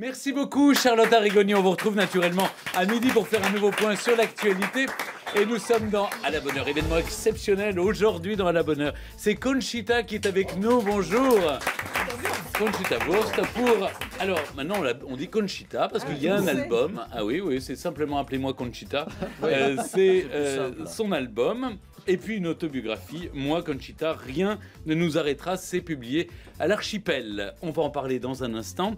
Merci beaucoup Charlotte Arrigoni. On vous retrouve naturellement à midi pour faire un nouveau point sur l'actualité. Et nous sommes dans À la bonne heure, événement exceptionnel aujourd'hui dans À la bonne heure. C'est Conchita qui est avec nous. Bonjour. Conchita Wurst pour... Alors maintenant on dit Conchita parce qu'il y a un album. Ah oui, oui, c'est simplement appelez-moi Conchita. C'est son album. Et puis une autobiographie, Moi Conchita, rien ne nous arrêtera, c'est publié à l'Archipel. On va en parler dans un instant.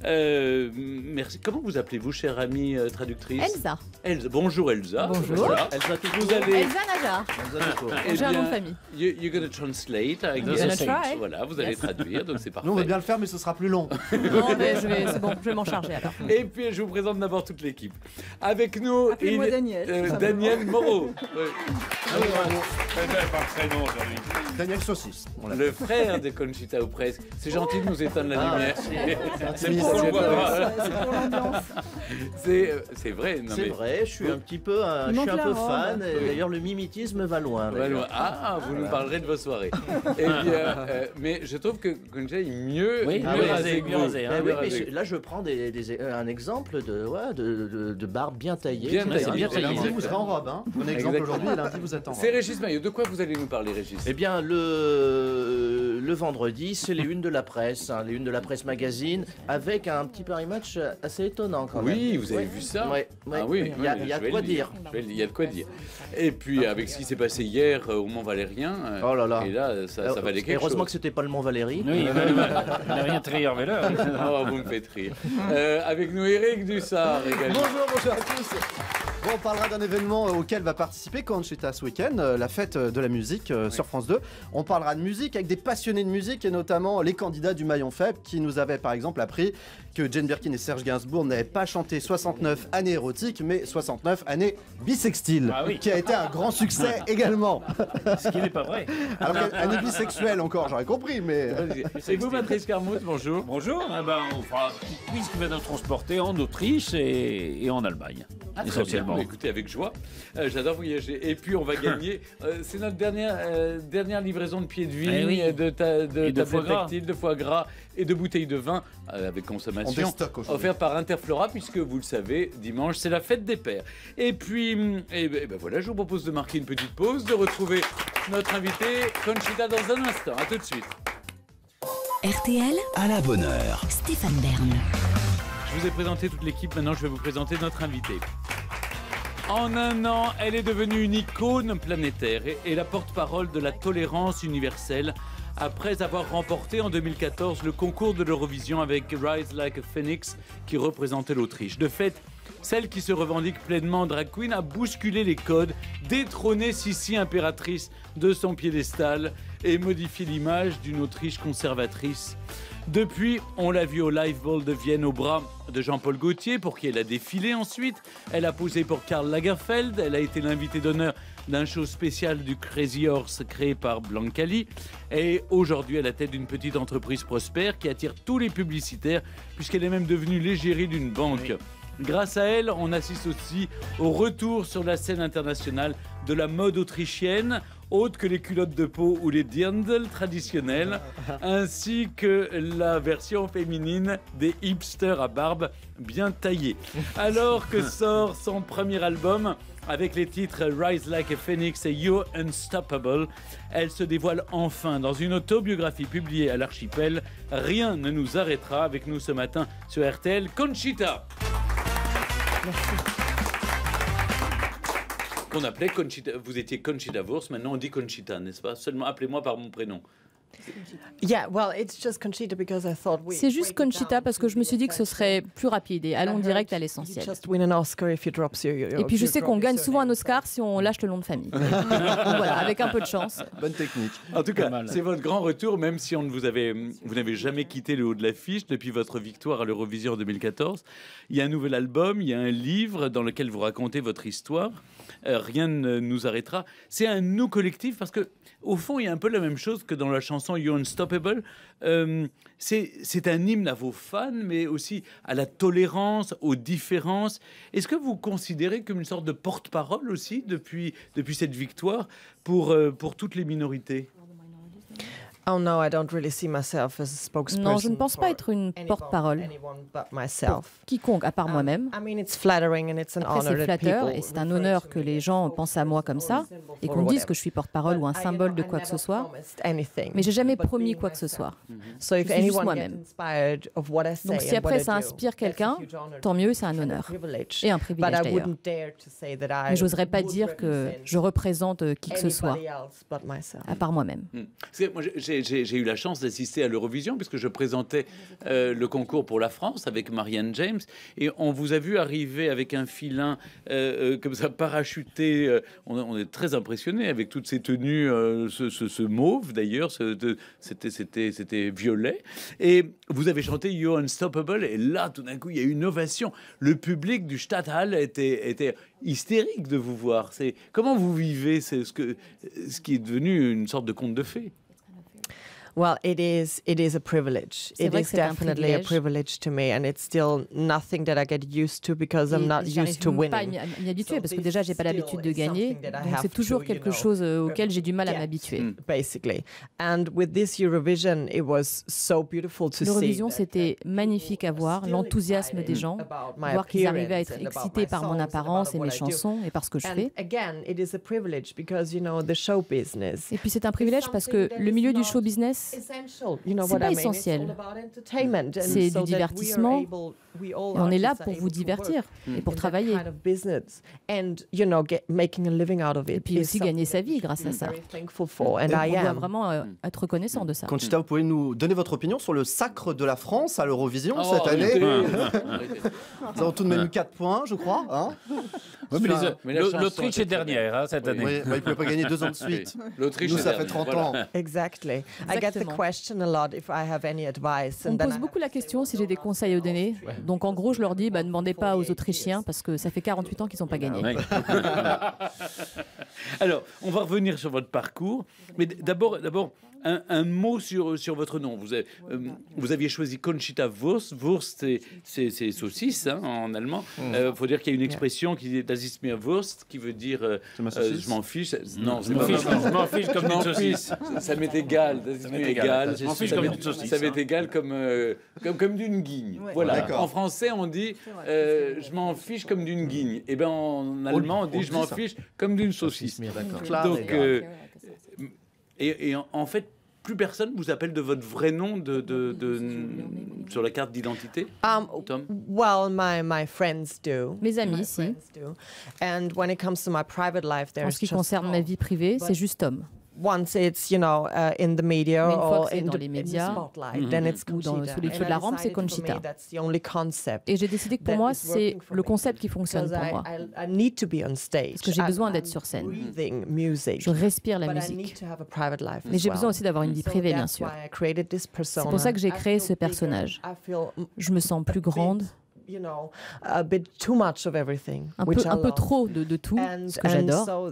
Merci. Comment vous appelez-vous, chère amie traductrice? Elsa. Elsa. Bonjour Elsa. Bonjour. Voilà. Elsa Vous allez... Elsa Najar. J'ai un nom de famille. You're going to translate. I You're guess. gonna try. Voilà, vous allez traduire, donc c'est parfait. Nous on veut bien le faire mais ce sera plus long. Non mais c'est bon, je vais m'en charger alors. Et puis je vous présente d'abord toute l'équipe. Avec nous, Appelez-moi Daniel. Daniel Moreau. Daniel Saucisse. Le frère de Conchita ou presque. C'est gentil de nous éteindre la lumière. C'est pour le voir. C'est pour l'ambiance. C'est vrai. Non, C'est mais... vrai, je suis un petit peu, je suis un peu fan. Et d'ailleurs, le mimétisme va loin. d'ailleurs. Ah, vous nous parlerez de vos soirées. Eh bien, mais je trouve que Conchita est mieux, Oui, mieux rasé. mieux rasé, hein. Oui, mais là, je prends un exemple de barbe bien taillée. Bien taillée. C'est bien Et lundi taillé. vous serez en robe. Hein. Bon exemple Exactement. aujourd'hui et lundi vous êtes en robe. C'est Régis Maillot. De quoi vous allez nous parler, Régis? Eh bien, le vendredi, c'est les unes de la presse, hein, les unes de la presse magazine, avec un petit Paris Match assez étonnant quand même. Oui, vous avez Ouais. vu ça? Ouais, ouais. Ah oui, il y a je de vais quoi le dire. Il y a de quoi dire. Et puis, avec ce qui s'est passé hier au Mont-Valérien, Oh là là. et là, ça valait quelque Heureusement chose. que c'était pas le Mont Valérie. Oui, il n'a rien de rire, mais là. Oh, vous me faites rire. Avec nous, Eric Dussard également. Bonjour à tous. Bon, on parlera d'un événement auquel va participer Conchita ce week-end, la fête de la musique sur France 2. On parlera de musique avec des passionnés de musique et notamment les candidats du maillon faible qui nous avaient par exemple appris que Jane Birkin et Serge Gainsbourg n'avaient pas chanté 69 années érotiques mais 69 années bisextiles, Ah oui. qui a été un grand succès également. Ce qui n'est pas vrai. Alors qu'année bisexuelle encore, j'aurais compris, mais... Et vous, Patrice Carmouze, bonjour. Bonjour, eh ben, on fera un petit quiz qui va nous transporter en Autriche et en Allemagne, Très essentiellement. bien. Écoutez, avec joie. J'adore voyager. Et puis, on va gagner. C'est notre dernière livraison de pieds de vigne, Eh oui. de de foie tablettes gras. tactiles, de foie gras et de bouteilles de vin avec On consommation. déstocke aujourd'hui. Offert par Interflora, puisque vous le savez, dimanche, c'est la fête des pères. Et puis, voilà, je vous propose de marquer une petite pause, de retrouver notre invité Conchita dans un instant. À tout de suite. RTL, À la bonne heure. Stéphane Bern. Je vous ai présenté toute l'équipe, maintenant je vais vous présenter notre invité. En un an, elle est devenue une icône planétaire et la porte-parole de la tolérance universelle après avoir remporté en 2014 le concours de l'Eurovision avec Rise Like a Phoenix qui représentait l'Autriche. De fait, celle qui se revendique pleinement drag queen a bousculé les codes, détrôné Sissi impératrice de son piédestal et modifié l'image d'une Autriche conservatrice. Depuis, on l'a vue au Live Ball de Vienne au bras de Jean-Paul Gaultier, pour qui elle a défilé ensuite. Elle a posé pour Karl Lagerfeld. Elle a été l'invitée d'honneur d'un show spécial du Crazy Horse créé par Blancali. Et aujourd'hui, à la tête d'une petite entreprise prospère qui attire tous les publicitaires, puisqu'elle est même devenue l'égérie d'une banque. Grâce à elle, on assiste aussi au retour sur la scène internationale de la mode autrichienne, autre que les culottes de peau ou les dirndl traditionnels, ainsi que la version féminine des hipsters à barbe bien taillée. Alors que sort son premier album, avec les titres Rise Like a Phoenix et You're Unstoppable, elle se dévoile enfin dans une autobiographie publiée à l'Archipel. Rien ne nous arrêtera. Avec nous ce matin sur RTL, Conchita. Qu'on appelait Conchita. Vous étiez Conchita Wurst, maintenant on dit Conchita, n'est-ce pas? Seulement appelez-moi par mon prénom. C'est juste Conchita parce que je me suis dit que ce serait plus rapide et allons direct à l'essentiel. Et puis je sais qu'on gagne souvent un Oscar si on lâche le nom de famille. Donc voilà, avec un peu de chance. Bonne technique. En tout cas, c'est votre grand retour, même si vous n'avez jamais quitté le haut de l'affiche depuis votre victoire à l'Eurovision en 2014. Il y a un nouvel album, il y a un livre dans lequel vous racontez votre histoire. Rien ne nous arrêtera. C'est un nous collectif parce que, au fond, il y a un peu la même chose que dans la chanson You're Unstoppable. C'est un hymne à vos fans, mais aussi à la tolérance, aux différences. Est-ce que vous considérez comme une sorte de porte-parole aussi depuis cette victoire pour toutes les minorités? Non, je ne pense pas être une porte-parole pour quiconque, à part moi-même. Après, c'est flatteur et c'est un honneur que les gens pensent à moi comme ça et qu'on me dise que je suis porte-parole ou un symbole de quoi que ce soit. Mais j'ai jamais promis quoi que ce soit. Je suis juste moi-même. Donc si après ça inspire quelqu'un, tant mieux, c'est un honneur et un privilège d'ailleurs. Mais j'oserais pas dire que je représente qui que ce soit, à part moi-même. Moi, j'ai eu la chance d'assister à l'Eurovision puisque je présentais le concours pour la France avec Marianne James et on vous a vu arriver avec un filin comme ça parachuté. On est très impressionnés avec toutes ces tenues, ce mauve d'ailleurs, c'était violet. Et vous avez chanté You're Unstoppable et là tout d'un coup il y a eu une ovation. Le public du Stadthalle était hystérique de vous voir. Comment vous vivez ce qui est devenu une sorte de conte de fées? Well, it is a privilege. It is definitely a privilege to me, and it's still nothing that I get used to because I'm not used to winning. Pas m'y habituer parce que déjà j'ai pas l'habitude de gagner, donc c'est toujours quelque chose auquel j'ai du mal à m'habituer. Basically, and with this Eurovision, it was so beautiful to see. L'Eurovision, c'était magnifique à voir, l'enthousiasme des gens, voir qu'ils arrivaient à être excités par mon apparence et mes chansons et par ce que je fais. Et puis c'est un privilège parce que le milieu du show business, c'est pas essentiel. C'est du divertissement. Et on est là pour vous divertir et pour travailler. Et puis aussi gagner sa vie grâce à ça. On doit vraiment être reconnaissant de ça. Conchita, vous pouvez nous donner votre opinion sur le sacre de la France à l'Eurovision cette année? Nous avons tout de même eu 4 points, je crois. Hein, mais l'Autriche est dernière cette année. Oui, il ne pouvait pas gagner 2 ans de suite. L'Autriche, ça fait 30 ans. Exactly. I get the question a lot if I have any advice. On me pose beaucoup la question si j'ai des conseils à donner. Donc en gros, je leur dis, ne demandez pas aux Autrichiens parce que ça fait 48 ans qu'ils n'ont pas gagné. Alors, on va revenir sur votre parcours. Mais d'abord un mot sur votre nom. Vous aviez choisi Conchita Wurst. Wurst, c'est saucisse en allemand. Faut dire qu'il y a une expression qui est Das ist mir Wurst, qui veut dire je m'en fiche. Non, je m'en fiche comme une saucisse. Ça m'est égal. Ça m'est égal. Ça m'est égal comme d'une guigne. Voilà. En français, on dit je m'en fiche comme d'une guigne. Et ben en allemand, on dit je m'en fiche comme d'une saucisse. Donc et en fait, plus personne vous appelle de votre vrai nom sur la carte d'identité? Tom? Well, my friends do. Mes amis, si. And when it comes to my private life, en ce qui concerne ma vie privée, c'est juste Tom. Once it's, in the media or dans les médias, then it's ou sous les feux de la rampe, c'est Conchita. Et j'ai décidé que pour moi, c'est le concept qui fonctionne pour moi. Parce que j'ai besoin d'être sur scène. Je respire la musique. Mais j'ai besoin aussi d'avoir une vie privée, bien sûr. C'est pour ça que j'ai créé ce personnage. Je me sens plus grande. Un peu trop de tout, ce que j'adore.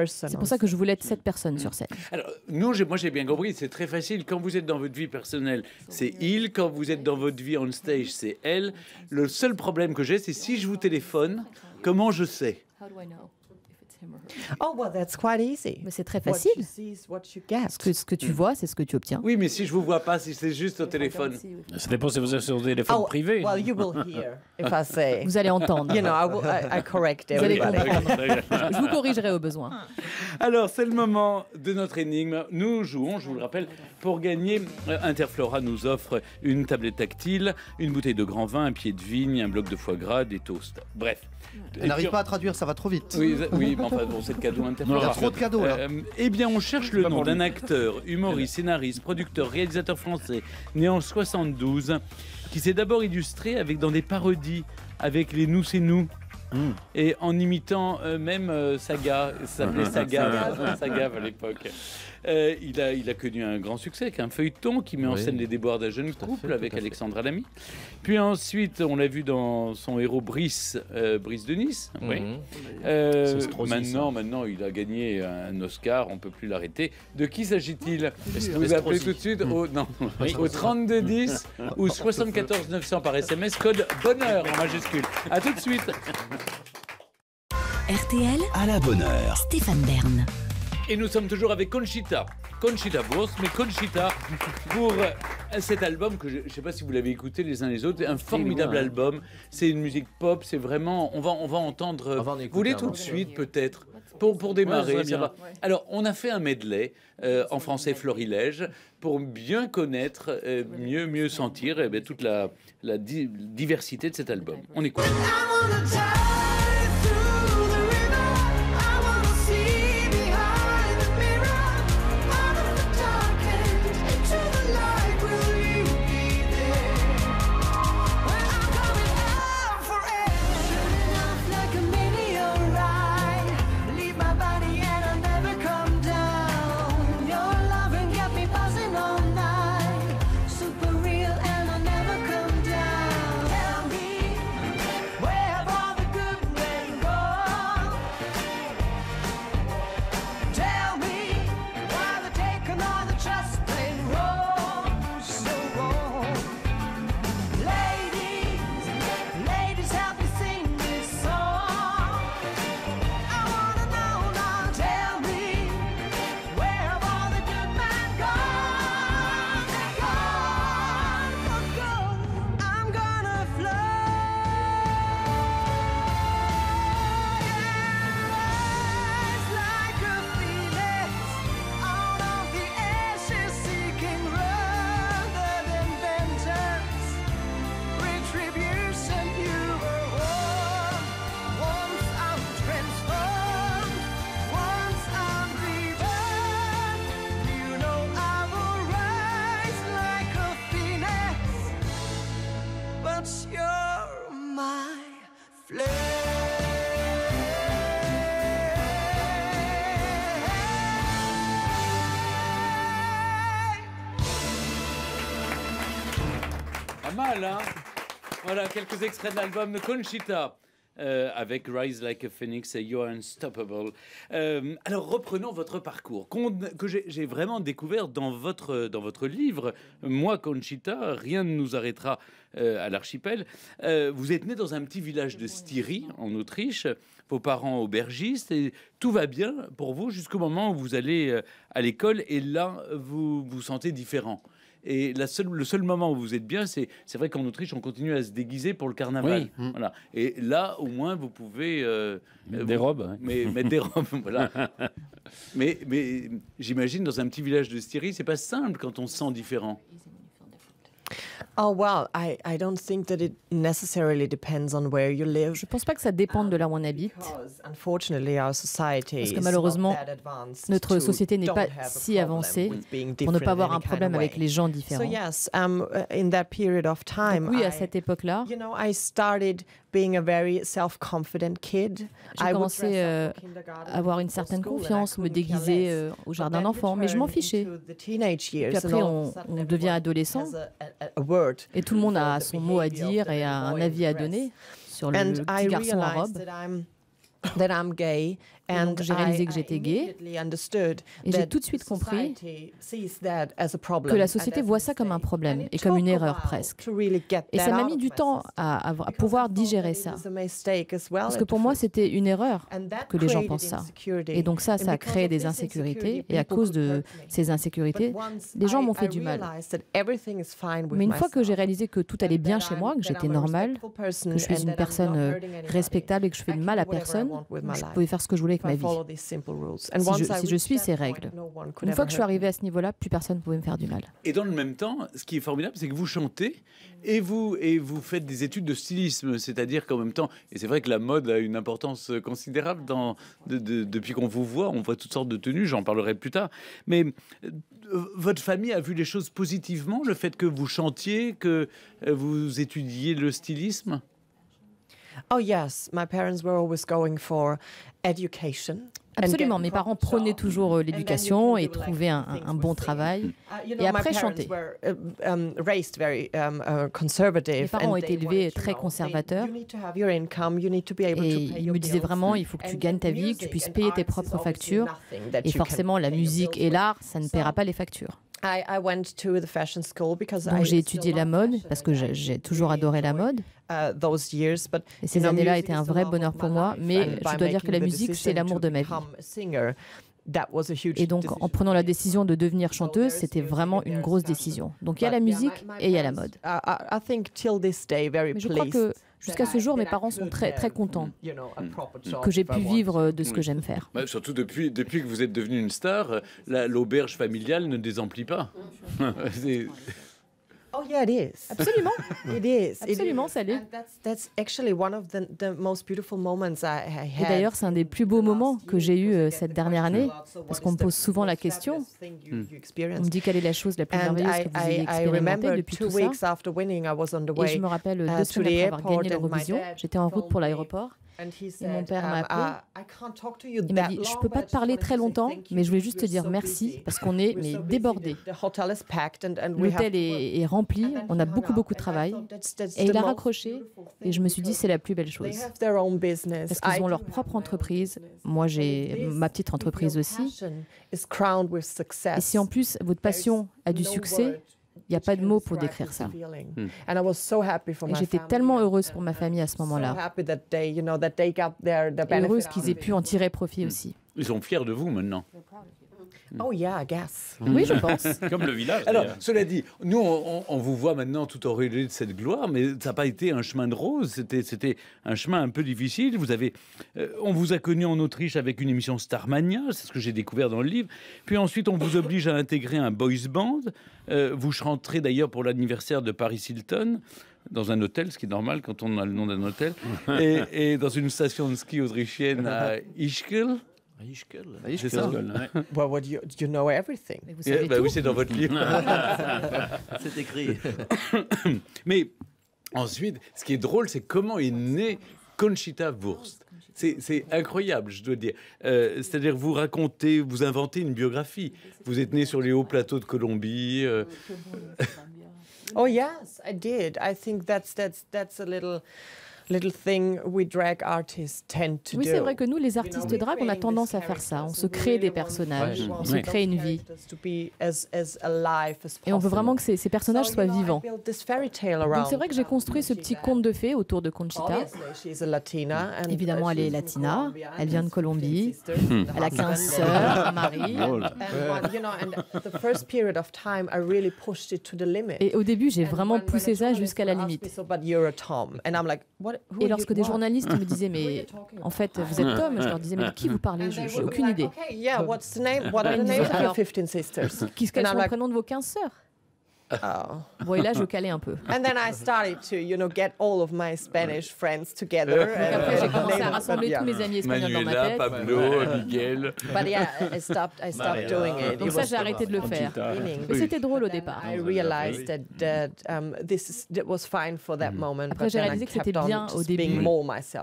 C'est pour ça que je voulais être cette personne sur scène. Alors, moi j'ai bien compris, c'est très facile. Quand vous êtes dans votre vie personnelle, c'est il. Quand vous êtes dans votre vie on stage, c'est elle. Le seul problème que j'ai, c'est si je vous téléphone, comment je sais? Oh, well, that's quite easy. Mais c'est très facile. Ce que tu vois, c'est ce que tu obtiens. Oui, mais si je vous vois pas, si c'est juste au téléphone. Ça dépend si vous êtes sur un téléphone privé. Well, you will hear if I say. Vous allez entendre. I correct everybody. Vous allez comprendre. Je vous corrigerai au besoin. Alors, c'est le moment de notre énigme. Nous jouons, je vous le rappelle, pour gagner. Interflora nous offre une tablette tactile, une bouteille de grand vin, un pied de vigne, un bloc de foie gras, des toasts. Bref. Elle n'arrive pas à traduire, ça va trop vite. Oui, mais enfin, bon, c'est le cadeau Interflora. Il y a trop de cadeaux, là. Eh bien, on cherche le nom d'un acteur, humoriste, scénariste, producteur, réalisateur français, né en 72, qui s'est d'abord illustré dans des parodies, avec les Nous c'est nous. Et en imitant même Saga, ça s'appelait Saga à l'époque. Il a connu un grand succès avec un feuilleton qui met en scène les déboires d'un jeune couple avec Alexandra Lamy. Puis ensuite, on l'a vu dans son héros Brice de Nice. Maintenant, il a gagné un Oscar, on ne peut plus l'arrêter. De qui s'agit-il? Vous appelez tout de suite au 3210 ou 74 900 par SMS, code bonheur en majuscule. À tout de suite. RTL à la bonne heure. Stéphane Bern. Et nous sommes toujours avec Conchita Wurst, mais Conchita pour cet album que je ne sais pas si vous l'avez écouté les uns les autres, un formidable album. C'est une musique pop, c'est vraiment, on va entendre. Vous voulez tout de suite peut-être pour démarrer, ça va. Alors on a fait un medley en français florilège pour bien connaître, mieux sentir toute la diversité de cet album. On écoute. Mal, hein. Voilà quelques extraits de l'album de Conchita avec Rise Like a Phoenix et You're Unstoppable. Alors reprenons votre parcours que j'ai vraiment découvert dans votre livre. Moi, Conchita, rien ne nous arrêtera à l'archipel. Vous êtes né dans un petit village de Styrie en Autriche. Vos parents aubergistes et tout va bien pour vous jusqu'au moment où vous allez à l'école et là vous vous sentez différent. Et le seul moment où vous êtes bien, c'est vrai qu'en Autriche, on continue à se déguiser pour le carnaval. Oui. Voilà. Et là, au moins, vous pouvez... des robes. Mettre des robes, voilà. mais j'imagine, dans un petit village de Styrie, c'est pas simple quand on se sent différent. Oh well, I don't think that it necessarily depends on where you live. Je pense pas que ça dépende de là où on habite. Unfortunately, our society Parce que malheureusement, notre société n'est pas si avancée pour ne pas avoir un problème avec les gens différents. So yes, in that period of time, donc oui, à cette époque-là, I started being a very self-confident kid. J'ai commencé à avoir une certaine confiance, me déguiser au jardin d'enfants, mais je m'en fichais. Puis après, on devient adolescent. Et tout le monde a son mot à dire et a un avis à donner sur le petit garçon en robe. Donc j'ai réalisé que j'étais gay et j'ai tout de suite compris que la société voit ça comme un problème et comme une erreur presque. Et ça m'a mis du temps à pouvoir digérer ça. Parce que pour moi, c'était une erreur que les gens pensent ça. Et donc ça a créé des insécurités. Et à cause de ces insécurités, les gens m'ont fait du mal. Mais une fois que j'ai réalisé que tout allait bien chez moi, que j'étais normale, que je suis une personne respectable et que je fais de mal à personne, je pouvais faire ce que je voulais avec ma vie. Si je suis ces règles. Une fois que je suis arrivée à ce niveau-là, plus personne ne pouvait me faire du mal. Et dans le même temps, ce qui est formidable, c'est que vous chantez et vous faites des études de stylisme, c'est-à-dire qu'en même temps, et c'est vrai que la mode a une importance considérable depuis qu'on vous voit, on voit toutes sortes de tenues, j'en parlerai plus tard, mais votre famille a vu les choses positivement, le fait que vous chantiez, que vous étudiez le stylisme? Oh yes, my parents were always going for education. Absolument, mes parents prônaient toujours l'éducation et trouvaient un bon travail. Et après, chanter. Mes parents ont été élevés très conservateurs. Et ils me disaient vraiment, il faut que tu gagnes ta vie, que tu puisses payer tes propres factures. Et forcément, la musique et l'art, ça ne paiera pas les factures. Donc j'ai étudié la mode parce que j'ai toujours adoré la mode. Et ces années-là étaient un vrai bonheur pour moi, mais je dois dire que la musique, c'est l'amour de ma vie. Et donc, en prenant la décision de devenir chanteuse, c'était vraiment une grosse décision. Donc, il y a la musique et il y a la mode. Mais je crois que jusqu'à ce jour, mes parents sont très, très contents que j'ai pu vivre de ce que j'aime faire. Surtout depuis que vous êtes devenue une star, l'auberge familiale ne désemplit pas. Oh yeah, it is. Absolument. It is. Absolument, ça l'est. That's actually one of the most beautiful moments I had. Et d'ailleurs, c'est un des plus beaux moments que j'ai eu cette dernière année, parce qu'on me pose souvent la question. On me dit quelle est la chose la plus merveilleuse que vous ayez expérimentée depuis tout ça. Et je me rappelle 2 semaines après avoir gagné l'Eurovision, j'étais en route pour l'aéroport. Et mon père m'a appelé. Il m'a dit, je ne peux pas te parler très longtemps, mais je voulais juste te dire merci parce qu'on est débordés. L'hôtel est rempli, on a beaucoup de travail. Et il a raccroché et je me suis dit, c'est la plus belle chose. Parce qu'ils ont leur propre entreprise. Moi, j'ai ma petite entreprise aussi. Et si en plus, votre passion a du succès, il n'y a pas de mots pour décrire ça. Et j'étais tellement heureuse pour ma famille à ce moment-là. Et heureuse qu'ils aient pu en tirer profit aussi. Ils sont fiers de vous maintenant. Oh yeah, I guess. Oui, je pense. Comme le village. Alors, cela dit, nous, on vous voit maintenant tout auréolé de cette gloire, mais ça n'a pas été un chemin de rose. C'était un chemin un peu difficile. On vous a connu en Autriche avec une émission Starmania, c'est ce que j'ai découvert dans le livre. Puis ensuite, on vous oblige à intégrer un boys band. Vous chanterez d'ailleurs pour l'anniversaire de Paris Hilton. Dans un hôtel, ce qui est normal quand on a le nom d'un hôtel, et dans une station de ski autrichienne à Ischgl. C'est ça. Well, you know everything. Mais vous savez tout. Oui, c'est dans votre livre. C'est écrit. Mais ensuite, ce qui est drôle, c'est comment est née Conchita Wurst. C'est incroyable, je dois dire. C'est-à-dire, vous racontez, vous inventez une biographie. Vous êtes né sur les hauts plateaux de Colombie. Oh yes, I did. I think that's a little thing we drag artists tend to do. Oui, c'est vrai que nous, les artistes drag, on a tendance à faire ça. On se crée des personnages, on se crée une vie. Et on veut vraiment que ces personnages soient vivants. Donc c'est vrai que j'ai construit ce petit conte de fées autour de Conchita. Évidemment, elle est latina, elle vient de Colombie, elle a 15 sœurs, un mari. Et au début, j'ai vraiment poussé ça jusqu'à la limite. Et lorsque des journalistes me disaient, mais en fait, vous êtes Tom, je leur disais, mais de qui vous parlez? Je n'ai aucune idée. What's the name of your 15 sisters? Quels sont les prénoms de vos 15 sœurs? Bon, et là, je calais un peu. And then I started to, get all of my Spanish friends together. Après, j'ai commencé à rassembler tous mes amis espagnols dans ma tête. Pablo, Miguel. But yeah, I stopped doing it. Donc ça, j'ai arrêté de le faire. Mais c'était drôle au départ. I realized that that was fine for that moment. Après, j'ai réalisé que c'était bien au début.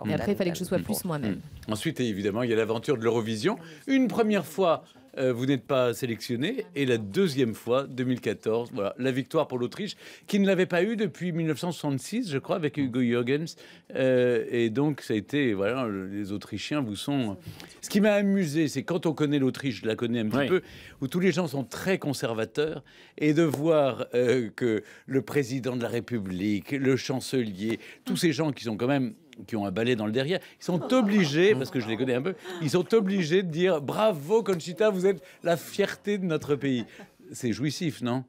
Mais après, il fallait que je sois plus moi-même. Ensuite, évidemment, il y a l'aventure de l'Eurovision. Une première fois, vous n'êtes pas sélectionné. Et la deuxième fois, 2014, voilà, la victoire pour l'Autriche, qui ne l'avait pas eu depuis 1966, je crois, avec Hugo Jürgens. Et donc, ça a été, voilà, les Autrichiens vous sont... Ce qui m'a amusé, c'est quand on connaît l'Autriche, je la connais un petit peu, où tous les gens sont très conservateurs, et de voir que le président de la République, le chancelier, tous ces gens qui sont quand même... qui ont un balai dans le derrière, ils sont obligés, parce que je les connais un peu, ils sont obligés de dire « Bravo Conchita, vous êtes la fierté de notre pays ». C'est jouissif, non?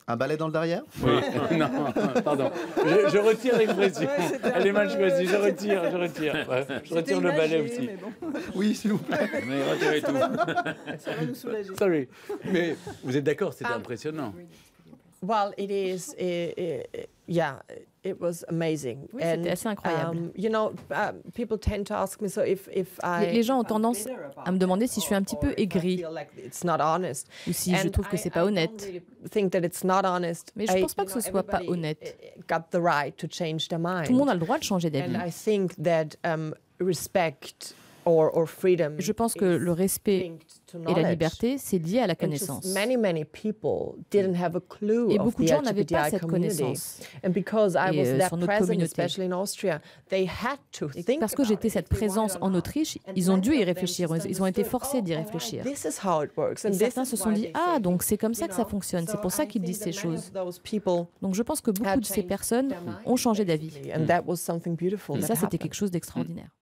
Un balai dans le derrière? Oui. Non, pardon. Je retire l'expression. Elle est mal choisie. Je retire. Ouais. Je retire le balai aussi. Bon. Oui, s'il vous plaît. Mais retirez tout. Ça va nous soulager. Sorry. Mais vous êtes d'accord, c'était impressionnant. Well, it is. Yeah, it was amazing. Oui, c'était assez incroyable. People tend to ask me, so if I. Les gens ont tendance à me demander si je suis un petit peu aigrie ou si je trouve que c'est pas honnête. Mais je pense pas que ce soit pas honnête. Tout le monde a le droit de changer d'avis. Je pense que le respect et la liberté, c'est lié à la connaissance. Et beaucoup de gens n'avaient pas cette connaissance. Et sur notre communauté. Et parce que j'étais cette présence en Autriche, ils ont dû y réfléchir. Ils ont été forcés d'y réfléchir. Et certains se sont dit, ah, donc c'est comme ça que ça fonctionne. C'est pour ça qu'ils disent ces choses. Donc je pense que beaucoup de ces personnes ont changé d'avis. Et ça, c'était quelque chose d'extraordinaire.